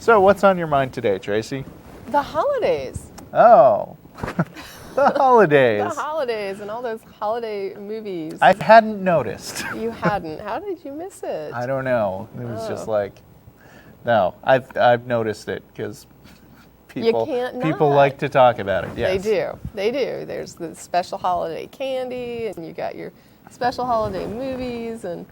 So, what's on your mind today, Tracie? The holidays. Oh, the holidays. The holidays and all those holiday movies. I hadn't noticed. You hadn't. How did you miss it? I don't know. It was just like, no, I've noticed it because people like to talk about it. Yes. They do. There's the special holiday candy, and you got your special holiday movies, and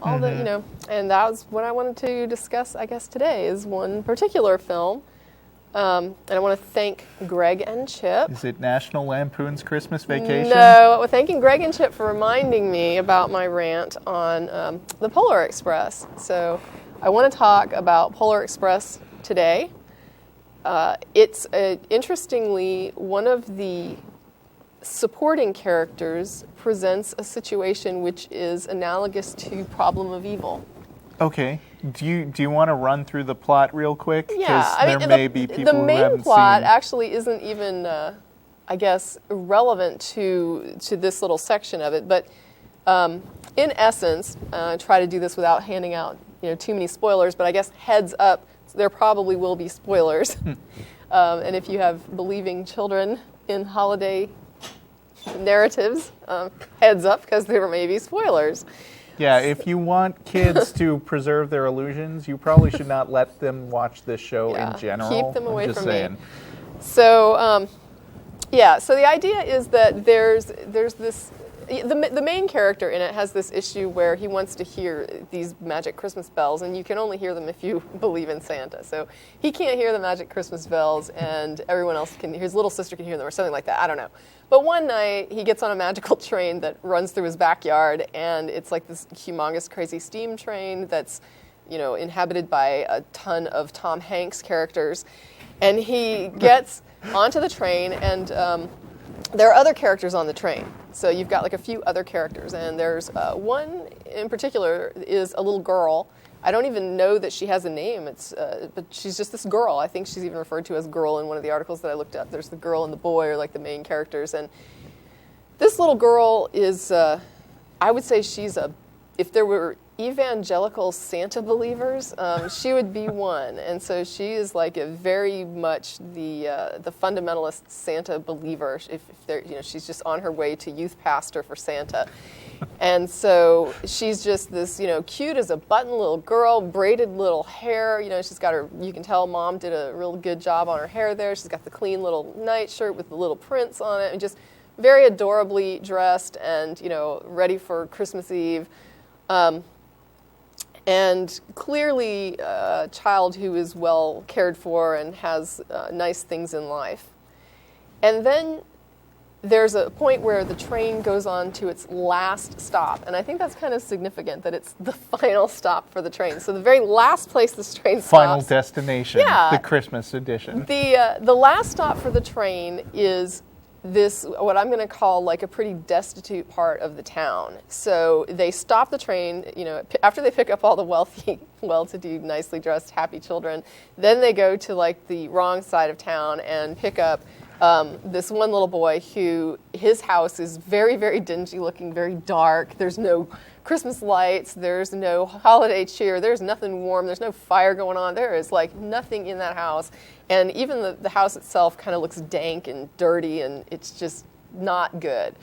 all the, and that was what I wanted to discuss, I guess, today is one particular film. And I want to thank Greg and Chip. Is it National Lampoon's Christmas Vacation? No, thanking Greg and Chip for reminding me about my rant on the Polar Express. So I want to talk about Polar Express today. It's interestingly, one of the supporting characters presents a situation which is analogous to Problem of Evil. Okay. Do you want to run through the plot real quick? Yeah, I mean, there may be people who haven't the main plot seen... actually isn't even, I guess, relevant to this little section of it. But in essence, I try to do this without handing out too many spoilers. But I guess heads up, there probably will be spoilers. And if you have believing children in holiday narratives, heads up, because there may be spoilers. Yeah, if you want kids to preserve their illusions, you probably should not let them watch this show in general. Keep them away from saying. me. So, so the idea is that there's this, the main character in it has this issue where he wants to hear these magic Christmas bells, and you can only hear them if you believe in Santa. So he can't hear the magic Christmas bells, and everyone else can, his little sister can hear them, or something like that, I don't know. But one night, he gets on a magical train that runs through his backyard, and it's like this humongous, crazy steam train that's, inhabited by a ton of Tom Hanks characters. And he gets onto the train, and there are other characters on the train. So you've got like a few other characters, and there's one in particular is a little girl. I don't even know that she has a name. But she's just this girl. I think she's even referred to as girl in one of the articles that I looked up. There's the girl and the boy are like the main characters. And this little girl is, I would say she's if there were evangelical Santa believers, she would be one. And so she is like a very much the fundamentalist Santa believer. If she's just on her way to youth pastor for Santa. And so she's just this, cute as a button little girl, braided little hair. She's got you can tell Mom did a real good job on her hair there. She's got the clean little nightshirt with the little prints on it, and just very adorably dressed and, ready for Christmas Eve. And clearly a child who is well cared for and has nice things in life. And then there's a point where the train goes on to its last stop. And I think that's kind of significant that it's the final stop for the train. So the very last place this train stops. Final destination, yeah, the Christmas edition. The last stop for the train is this, what I'm going to call like a pretty destitute part of the town. So they stop the train, after they pick up all the wealthy, well-to-do, nicely dressed, happy children, then they go to like the wrong side of town and pick up this one little boy who, his house is very, very dingy looking, very dark. There's no Christmas lights. There's no holiday cheer. There's nothing warm. There's no fire going on. There is like nothing in that house. And even the house itself kind of looks dank and dirty, and it's just not good.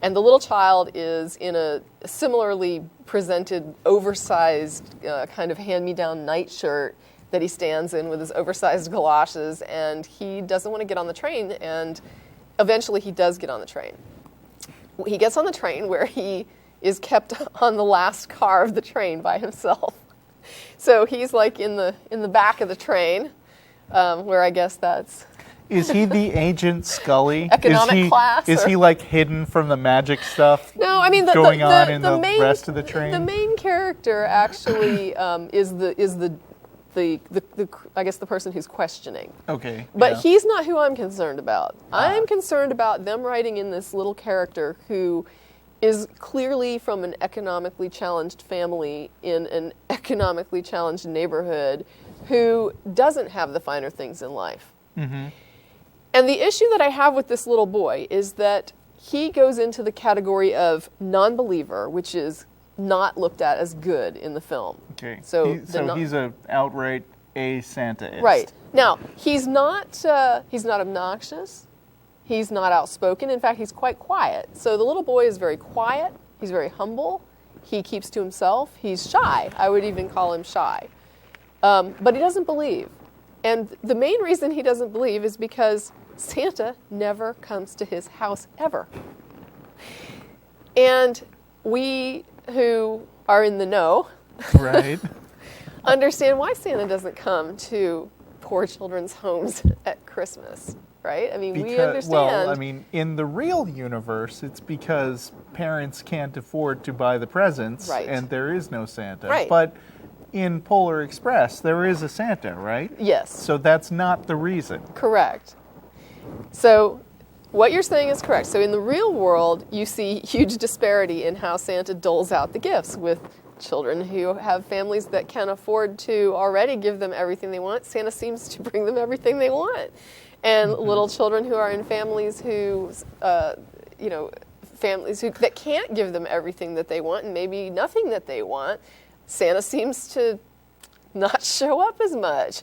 And the little child is in a similarly presented, oversized kind of hand-me-down nightshirt that he stands in with his oversized galoshes, and he doesn't want to get on the train, and eventually he does get on the train. He gets on the train where he is kept on the last car of the train by himself. So he's like in the back of the train, where I guess that's... Is he the Agent Scully? Economic class? Is he like hidden from the magic stuff? No, I mean going on in the rest of the train? The main character actually is the I guess the person who's questioning. Okay. But he's not who I'm concerned about. I'm concerned about them writing in this little character who is clearly from an economically challenged family in an economically challenged neighborhood who doesn't have the finer things in life. Mm-hmm. And the issue that I have with this little boy is that he goes into the category of non-believer, which is not looked at as good in the film. Okay. So he's an outright a Santaist. Right. Now, he's not obnoxious. He's not outspoken. In fact, he's quite quiet. So the little boy is very quiet. He's very humble. He keeps to himself. He's shy. I would even call him shy. But he doesn't believe. And the main reason he doesn't believe is because Santa never comes to his house ever. And we who are in the know Right. understand why Santa doesn't come to poor children's homes at Christmas, right? I mean, we understand. Well, I mean, in the real universe, it's because parents can't afford to buy the presents, Right. and there is no Santa. Right. But in Polar Express, there is a Santa, right? Yes. So that's not the reason. Correct. So what you're saying is correct. So in the real world, you see huge disparity in how Santa doles out the gifts with children who have families that can afford to already give them everything they want. Santa seems to bring them everything they want. And little children who are in families who, that can't give them everything that they want and maybe nothing that they want, Santa seems to not show up as much.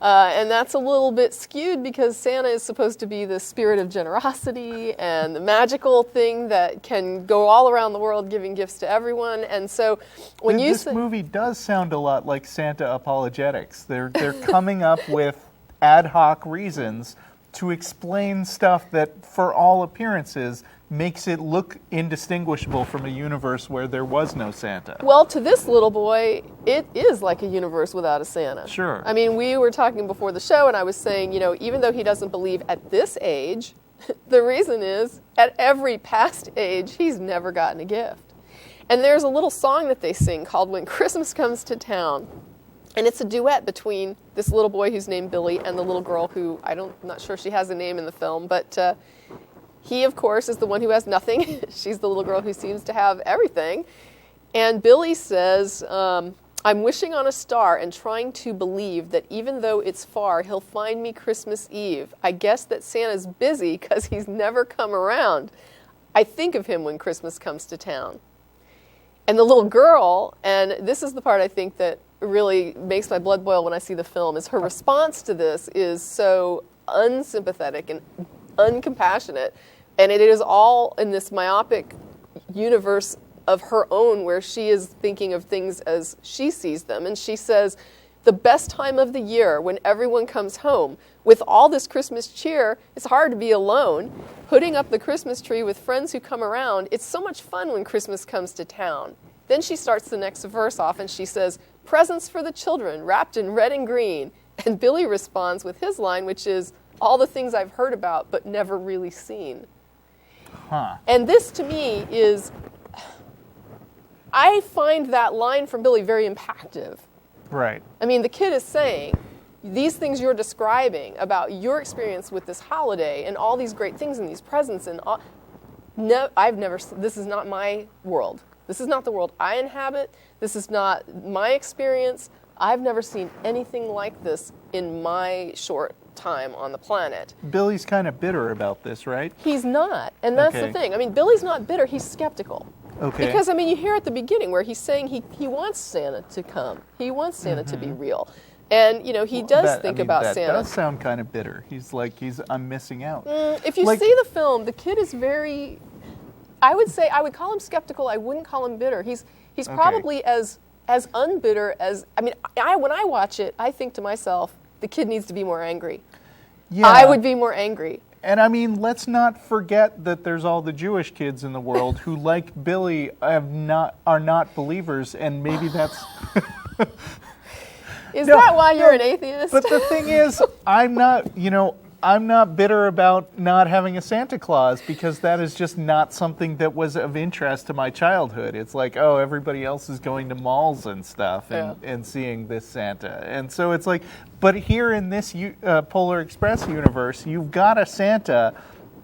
And that's a little bit skewed because Santa is supposed to be the spirit of generosity and the magical thing that can go all around the world giving gifts to everyone. And so when This movie does sound a lot like Santa apologetics. They're coming up with ad hoc reasons to explain stuff that, for all appearances, makes it look indistinguishable from a universe where there was no Santa. Well, to this little boy, it is like a universe without a Santa. Sure. I mean, we were talking before the show, and I was saying, even though he doesn't believe at this age, the reason is, at every past age, he's never gotten a gift. And there's a little song that they sing called When Christmas Comes to Town. And it's a duet between this little boy who's named Billy and the little girl who, I'm not sure she has a name in the film, but he, of course, is the one who has nothing. She's the little girl who seems to have everything. And Billy says, I'm wishing on a star and trying to believe that even though it's far, he'll find me Christmas Eve. I guess that Santa's busy because he's never come around. I think of him when Christmas comes to town. And the little girl, and this is the part I think that really makes my blood boil when I see the film, is her response to this is so unsympathetic and uncompassionate, and it is all in this myopic universe of her own where she is thinking of things as she sees them. And she says, the best time of the year when everyone comes home, with all this Christmas cheer, it's hard to be alone. Putting up the Christmas tree with friends who come around, it's so much fun when Christmas comes to town. Then she starts the next verse off and she says, presents for the children wrapped in red and green. And Billy responds with his line, which is, all the things I've heard about but never really seen. Huh. And this to me is, I find that line from Billy very impactful. Right. I mean, the kid is saying, these things you're describing about your experience with this holiday and all these great things and these presents and all, no, this is not my world. This is not the world I inhabit. This is not my experience. I've never seen anything like this in my short time on the planet. Billy's kind of bitter about this, right? He's not, and that's the thing. I mean, Billy's not bitter, he's skeptical. Okay. Because, I mean, you hear at the beginning where he's saying he wants Santa to come. He wants Santa to be real. And, he does think about Santa. That does sound kind of bitter. He's like, I'm missing out. If you see the film, the kid is very, I would call him skeptical. I wouldn't call him bitter. He's probably as unbitter as, when I watch it, I think to myself, the kid needs to be more angry. Yeah. I would be more angry. And I mean, let's not forget that there's all the Jewish kids in the world who, like Billy, are not believers, and maybe that's... Is that why you're an atheist? But the thing is, I'm not bitter about not having a Santa Claus, because that is just not something that was of interest to my childhood. It's like, oh, everybody else is going to malls and stuff and seeing this Santa. And so it's like, but here in this Polar Express universe, you've got a Santa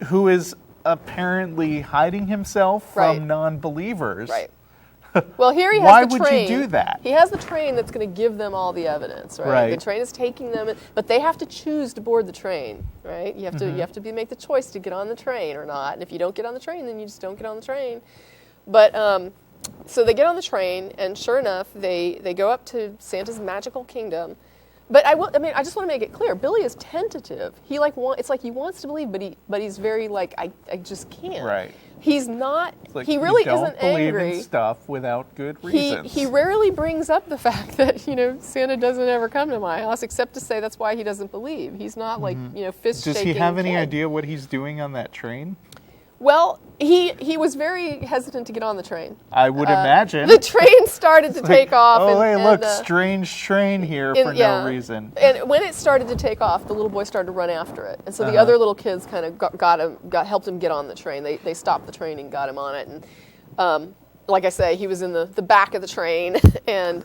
who is apparently hiding himself from non-believers. Right. Well, here he has Why the train. would you do that? He has the train that's going to give them all the evidence, right? The train is taking them, but they have to choose to board the train, right? You have to make the choice to get on the train or not. And if you don't get on the train, then you just don't get on the train. But so they get on the train, and sure enough, they go up to Santa's magical kingdom. But I just want to make it clear. Billy is tentative. He it's like he wants to believe, but he's very like, I just can't. Right. He's not. Like he really don't isn't believe angry. in stuff without good reasons. He rarely brings up the fact that Santa doesn't ever come to my house, except to say that's why he doesn't believe. He's not like fist shaking. Does he have any kid. idea what he's doing on that train? Well, he was very hesitant to get on the train. I would imagine. The train started to take off. Oh, and, hey, look, and, strange train here for no reason. And when it started to take off, the little boy started to run after it. And so the other little kids kind of helped him get on the train. They stopped the train and got him on it. And like I say, he was in the back of the train. And,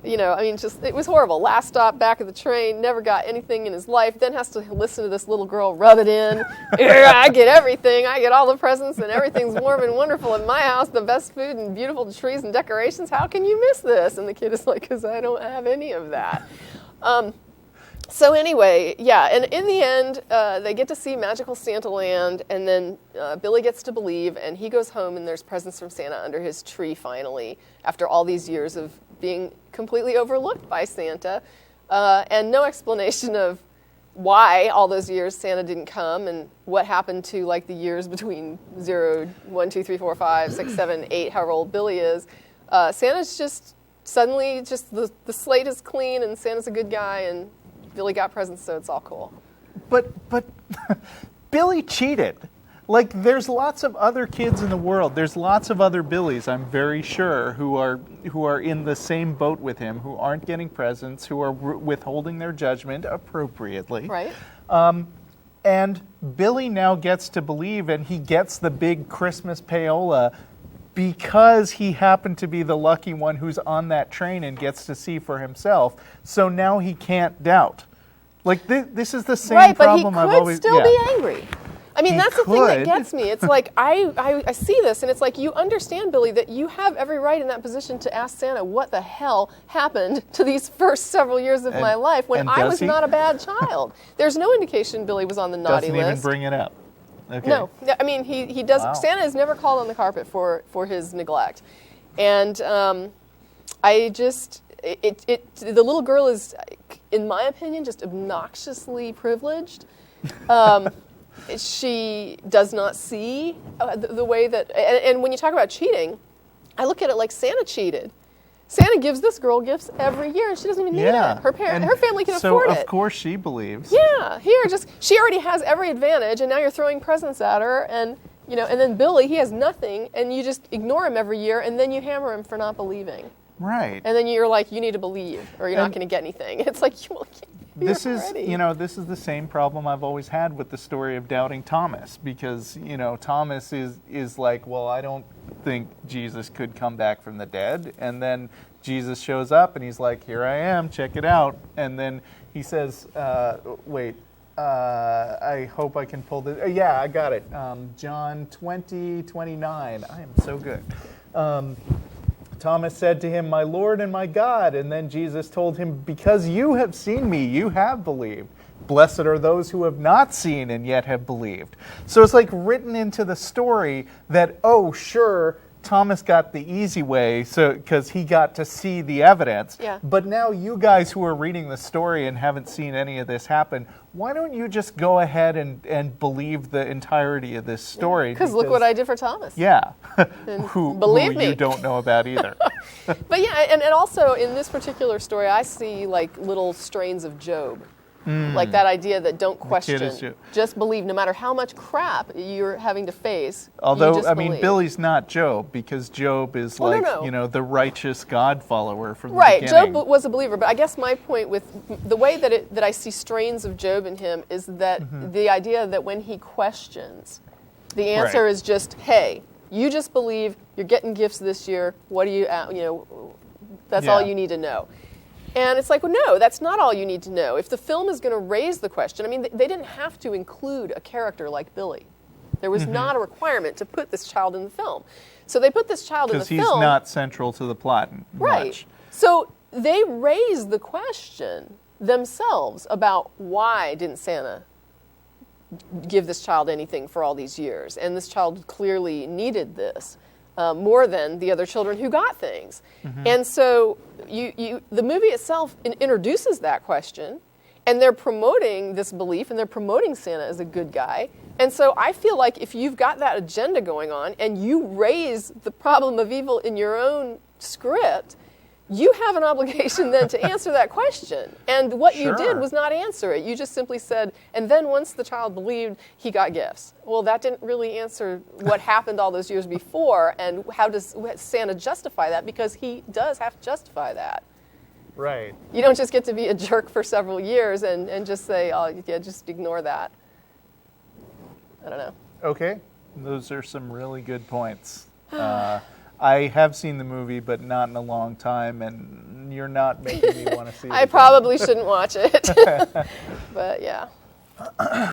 it was horrible. Last stop, back of the train, never got anything in his life. Then has to listen to this little girl rub it in. I get everything. I get all the presents and everything's warm and wonderful at my house, the best food and beautiful trees and decorations. How can you miss this? And the kid is like, because I don't have any of that. So anyway, and in the end, they get to see magical Santa land, and then Billy gets to believe, and he goes home, and there's presents from Santa under his tree finally, after all these years of being completely overlooked by Santa, and no explanation of why all those years Santa didn't come, and what happened to like the years between 0, 1, 2, 3, 4, 5, 6, 7, 8, however old Billy is. Santa's just suddenly the slate is clean, and Santa's a good guy, and Billy got presents, so it's all cool. But Billy cheated. Like, there's lots of other kids in the world. There's lots of other Billies, I'm very sure, who are in the same boat with him, who aren't getting presents, who are withholding their judgment appropriately. Right. And Billy now gets to believe, and he gets the big Christmas payola because he happened to be the lucky one who's on that train and gets to see for himself. So now he can't doubt. Like, this is the same problem I've always... Right, but he could still be angry. I mean, that's the thing that could. gets me. It's like, I see this, and it's like, you understand, Billy, that you have every right in that position to ask Santa what the hell happened to these first several years of my life when I was not a bad child. There's no indication Billy was on the naughty list. Doesn't even bring it up. Okay. No. I mean, he does. Wow. Santa is never called on the carpet for his neglect. And I just... the little girl is, in my opinion, just obnoxiously privileged. She does not see the way that, and when you talk about cheating, I look at it like Santa cheated. Santa gives this girl gifts every year, and she doesn't even need it. Her family can afford it. So of course she believes. Yeah, she already has every advantage, and now you're throwing presents at her, and and then Billy, he has nothing, and you just ignore him every year, and then you hammer him for not believing. Right. And then you're like, you need to believe, or you're not going to get anything. It's like, this is the same problem I've always had with the story of doubting Thomas, because Thomas is like, well, I don't think Jesus could come back from the dead, and then Jesus shows up and he's like, here I am, check it out, and then he says, wait, I hope I can pull this. Yeah, I got it. John 20:29. I am so good. Thomas said to him, my Lord and my God. And then Jesus told him, because you have seen me, you have believed. Blessed are those who have not seen and yet have believed. So it's like written into the story that, oh, sure, Thomas got the easy way because he got to see the evidence. Yeah. But now you guys who are reading the story and haven't seen any of this happen, why don't you just go ahead and believe the entirety of this story? Because look what I did for Thomas. Yeah. Believe who me. you don't know about either. But yeah, and also in this particular story, I see like little strains of Job. Like that idea that don't question, just believe no matter how much crap you're having to face. Although, I mean, Billy's not Job, because Job is the righteous God follower from the beginning. Right, Job was a believer, but I guess my point with the way that I see strains of Job in him is that the idea that when he questions, the answer is just, hey, you just believe, you're getting gifts this year, what do you, that's all you need to know. And it's like, well, no, that's not all you need to know. If the film is going to raise the question, I mean, they didn't have to include a character like Billy. There was not a requirement to put this child in the film. So they put this child in the film. Because he's not central to the plot much. So they raised the question themselves about why didn't Santa give this child anything for all these years? And this child clearly needed this. more than the other children who got things. And so the movie itself introduces that question, and they're promoting this belief, and they're promoting Santa as a good guy. And so I feel like if you've got that agenda going on and you raise the problem of evil in your own script, you have an obligation then to answer that question. And what you did was not answer it. You just simply said, and then once the child believed, he got gifts. Well, that didn't really answer what happened all those years before, and how does Santa justify that? Because he does have to justify that. Right. You don't just get to be a jerk for several years and just say, oh, yeah, just ignore that. I don't know. Okay. Those are some really good points. I have seen the movie, but not in a long time, and you're not making me want to see it. I probably shouldn't watch it. But yeah.